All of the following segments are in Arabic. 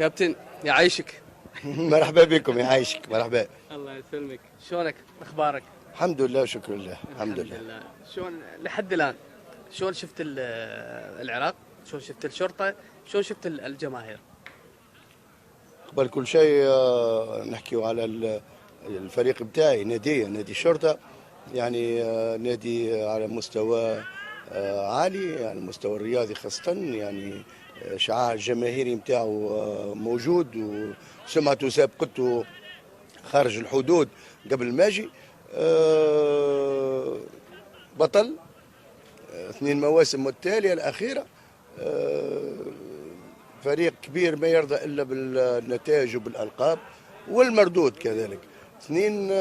كابتن يعيشك. مرحبا بكم، يعيشك، مرحبا. الله يسلمك. شلونك؟ اخبارك؟ الحمد لله وشكر لله. الحمد لله. شلون لحد الان؟ شلون شفت العراق؟ شلون شفت الشرطه؟ شلون شفت الجماهير؟ قبل كل شيء نحكي على الفريق بتاعي، نادي الشرطه، يعني نادي على مستوى عالي، على المستوى الرياضي خاصه، يعني شعاع الجماهيري نتاعو موجود، وسمعته سابقته خارج الحدود قبل ما اجي. بطل 2 مواسم متتاليه الاخيره، فريق كبير ما يرضى الا بالنتائج وبالالقاب والمردود كذلك. 2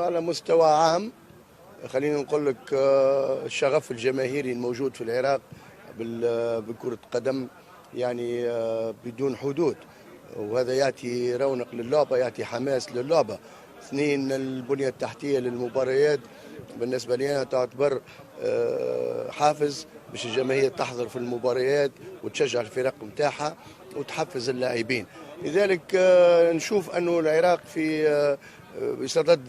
على مستوى عام، خلينا نقول لك الشغف الجماهيري الموجود في العراق بكرة قدم يعني بدون حدود، وهذا يعطي رونق للعبة، يعطي حماس للعبة. 2 البنية التحتية للمباريات بالنسبة لي تعتبر حافز باش الجماهير تحضر في المباريات وتشجع الفرق نتاعها وتحفز اللاعبين. لذلك نشوف أنه العراق في بصدد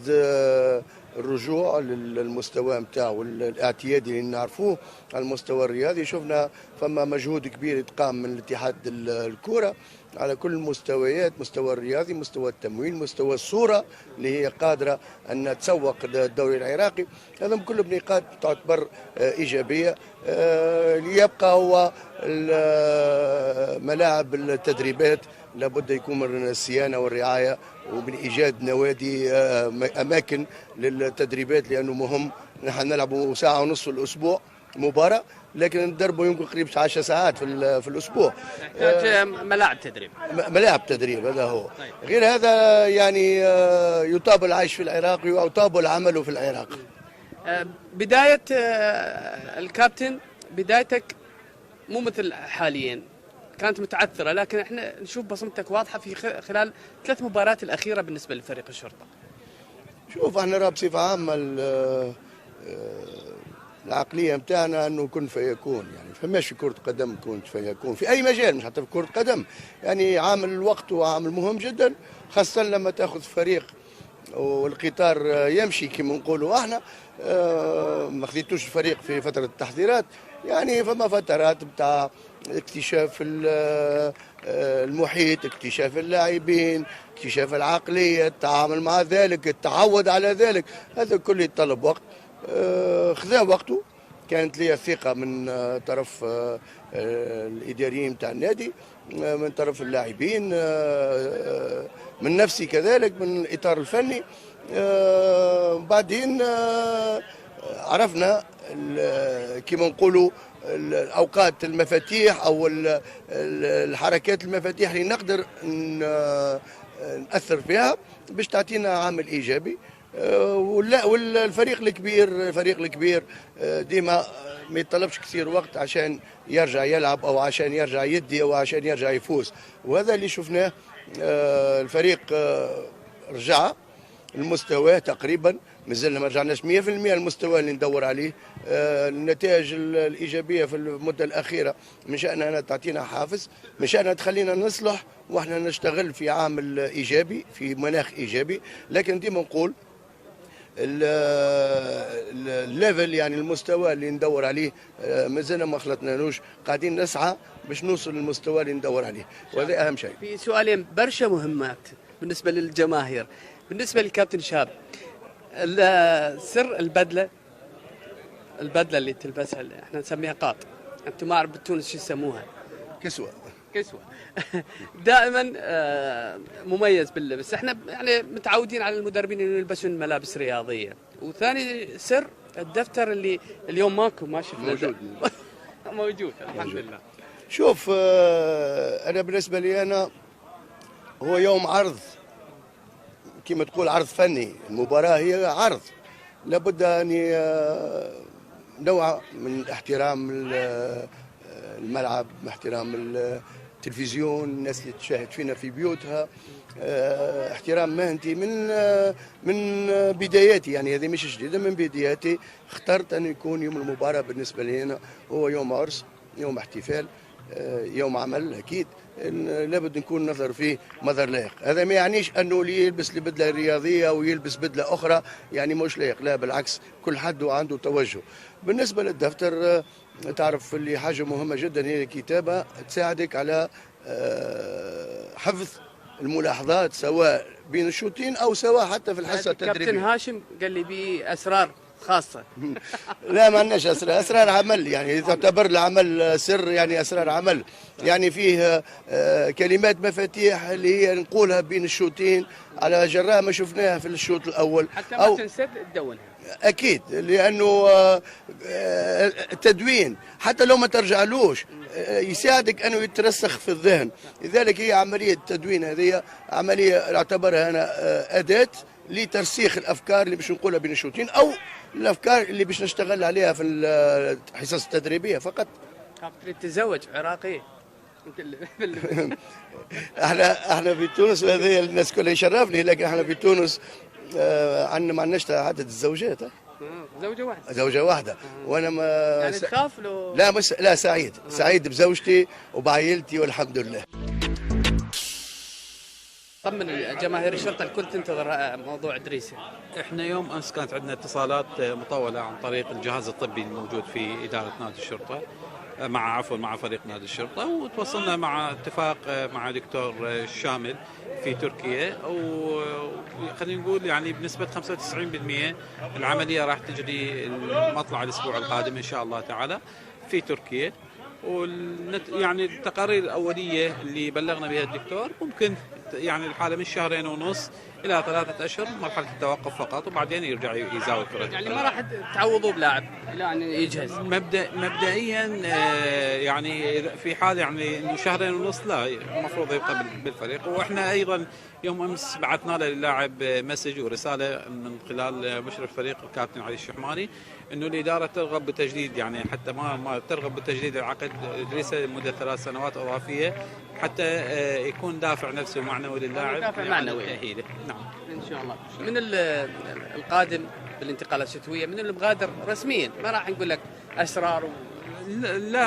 الرجوع للمستوى نتاعو الاعتيادي اللي نعرفوه. على المستوى الرياضي شفنا فما مجهود كبير يتقام من الاتحاد الكرة على كل المستويات، مستوى الرياضي، مستوى التمويل، مستوى الصورة اللي هي قادرة أن تسوق الدوري العراقي. هذا كله بنقاط تعتبر إيجابية. يبقى هو ملاعب التدريبات لابد يكون من الصيانة والرعاية ومن إيجاد نوادي أماكن للتدريبات، لأنه مهم. نحن نلعبوا ساعة ونصف في الأسبوع مباراة، لكن ندربوا يمكن قريب 10 ساعات في الأسبوع. نحتاج ملاعب تدريب. ملاعب تدريب، هذا هو. طيب. غير هذا يعني يطاب العيش في العراق ويطاب العمل في العراق. بداية الكابتن، بدايتك مو مثل حاليا، كانت متعثرة، لكن احنا نشوف بصمتك واضحة في خلال 3 مباريات الأخيرة بالنسبة لفريق الشرطة. شوف احنا راه بصفة عامة العقلية نتاعنا انه كن فيكون، يعني فماش في كرة قدم كنت فيكون في اي مجال، مش حتى في كرة قدم. يعني عامل الوقت هو عامل مهم جدا، خاصة لما تاخذ فريق والقطار يمشي كما نقولوا احنا. ما خذيتوش الفريق في فترة التحضيرات، يعني فما فترات بتاع اكتشاف المحيط، اكتشاف اللاعبين، اكتشاف العقلية، التعامل مع ذلك، التعود على ذلك، هذا كله يتطلب وقت. خذا وقته. كانت لي ثقة من طرف الإداريين تاع النادي، من طرف اللاعبين، من نفسي كذلك، من الإطار الفني. بعدين عرفنا كما نقولوا الأوقات المفاتيح أو الحركات المفاتيح اللي نقدر نأثر فيها باش تعطينا عامل إيجابي. والفريق الكبير ديما ما يطلبش كثير وقت عشان يرجع يلعب او عشان يرجع يدي او عشان يرجع يفوز، وهذا اللي شفناه. الفريق رجع المستوى تقريبا، مازلنا ما رجعناش 100% المستوى اللي ندور عليه. النتائج الإيجابية في المدة الأخيرة من شأنها أنها تعطينا حافز، من شأنها تخلينا نصلح وإحنا نشتغل في عامل إيجابي، في مناخ إيجابي. لكن ديما نقول الليفل، يعني المستوى اللي ندور عليه مازلنا ما خلطنالوش، قاعدين نسعى باش نوصل للمستوى اللي ندور عليه، وهذا أهم شيء. في سؤالين برشا مهمات بالنسبة للجماهير. بالنسبة للكابتن شاب، سر البدلة اللي تلبسها احنا نسميها قاط، انتم ما اعرف بتونس شو يسموها؟ كسوة. دائما مميز باللبس. احنا يعني متعودين على المدربين اللي يلبسون ملابس رياضية. وثاني سر الدفتر اللي اليوم ماكو، ما شفنا موجود الحمد لله. شوف انا بالنسبة لي انا هو يوم عرض، كما تقول عرض فني. المباراة هي عرض، لابد أن نوع من احترام الملعب، احترام التلفزيون، الناس اللي تشاهد فينا في بيوتها، احترام مهنتي من بداياتي. يعني هذه مش جديدة، من بداياتي اخترت أن يكون يوم المباراة بالنسبة لي أنا هو يوم عرس، يوم احتفال. يوم عمل اكيد لابد نكون نظر فيه مظهر لائق. هذا ما يعنيش انه اللي يلبس بدله رياضيه ويلبس بدله اخرى يعني مش لائق، لا بالعكس، كل حد عنده توجه. بالنسبه للدفتر تعرف اللي حاجه مهمه جدا هي الكتابه، تساعدك على حفظ الملاحظات سواء بين الشوطين او سواء حتى في الحصه التدريبيه. كابتن هاشم قال لي بيه اسرار خاصه. لا ما عندناش اسرار عمل، يعني تعتبر العمل سر، يعني اسرار عمل، يعني فيه كلمات مفاتيح اللي هي نقولها بين الشوطين على جراء ما شفناها في الشوط الاول حتى ما تنسى تدونها. اكيد، لانه التدوين حتى لو ما ترجعلوش يساعدك انه يترسخ في الذهن. لذلك هي عمليه التدوين هذه عمليه اعتبرها انا اداه لترسيخ الافكار اللي باش نقولها بين الشوطين او الافكار اللي باش نشتغل عليها في الحصص التدريبيه فقط. كابتن تتزوج عراقي. احنا في تونس، وهذه الناس كلها يشرفني، لكن احنا في تونس عندنا ما عندناش عدد الزوجات. زوجه واحده. زوجه واحده. وانا ما يعني تخاف له؟ لا مش، لا سعيد. سعيد بزوجتي وبعائلتي والحمد لله. طمن جماهير الشرطه الكل تنتظر موضوع ادريسي. احنا يوم امس كانت عندنا اتصالات مطوله عن طريق الجهاز الطبي الموجود في اداره نادي الشرطه مع فريق نادي الشرطه، وتوصلنا مع اتفاق مع دكتور شامل في تركيا، وخلينا نقول يعني بنسبه 95% العمليه راح تجري مطلع الاسبوع القادم ان شاء الله تعالى في تركيا. يعني التقارير الاوليه اللي بلغنا بها الدكتور ممكن يعني الحاله من 2.5 إلى 3 أشهر مرحله التوقف فقط، وبعدين يرجع يزاول كره. يعني ما راح تعوضوا بلاعب الى ان يجهز. مبدئيا يعني في حال يعني انه 2.5 لا، المفروض يبقى بالفريق. واحنا ايضا يوم امس بعثنا له للاعب مسج ورساله من خلال مشرف الفريق الكابتن علي الشحماني انه الاداره ترغب بتجديد، يعني حتى ما ترغب بتجديد العقد ادريسه لمده 3 سنوات اضافيه حتى يكون دافع نفسي ومعنوي للاعب، دافع معنوي تاهيله. نعم ان شاء الله. من القادم بالانتقالات الشتويه، من المغادر رسميا، ما راح نقول لك اسرار لا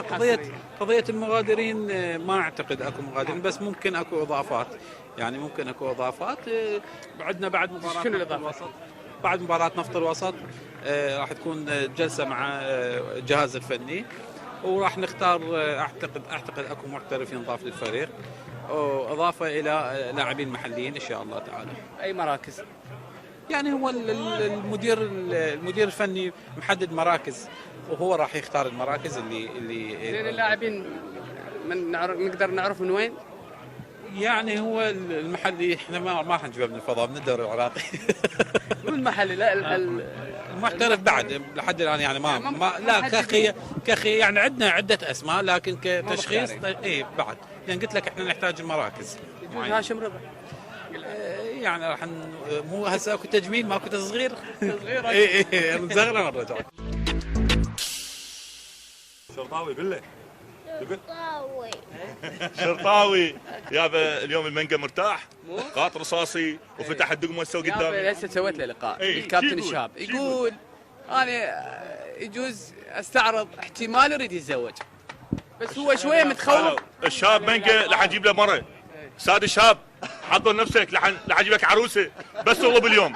قضيه المغادرين ما اعتقد اكو مغادرين، بس ممكن اكو اضافات، يعني ممكن اكو اضافات. عندنا بعد مباراه شنو الاضافات؟ بعد مباراه نفط الوسط راح تكون جلسه مع الجهاز الفني، وراح نختار اعتقد اكو محترف ينضاف للفريق، واضافه الى لاعبين محليين ان شاء الله تعالى. اي مراكز؟ يعني هو المدير الفني محدد مراكز، وهو راح يختار المراكز اللي اللاعبين نقدر نعرف من وين؟ يعني هو المحلي احنا ما راح نجيبه من الفضاء، من الدوري العراقي. من المحلي؟ لا المحترف بعد لحد الان يعني ما لا كخي يعني عندنا عده اسماء، لكن كتشخيص اي بعد، لان قلت لك احنا نحتاج المراكز. هاشم رضا يعني راح مو هسه اكو تجميل ماكو تصغير. اي نصغر ونرجع. شرطاوي بالله شرطاوي يابا اليوم المنقى مرتاح، قاط رصاصي وفتح الدقمه وسوى قدامي. هسه سويت له لقاء الكابتن الشاب، يقول انا يجوز استعرض احتمال يريد يتزوج، بس هو شويه متخوف. الشاب منقى راح نجيب له مره. ساد الشاب حضر نفسك راح اجيب لك عروسه بس والله باليوم.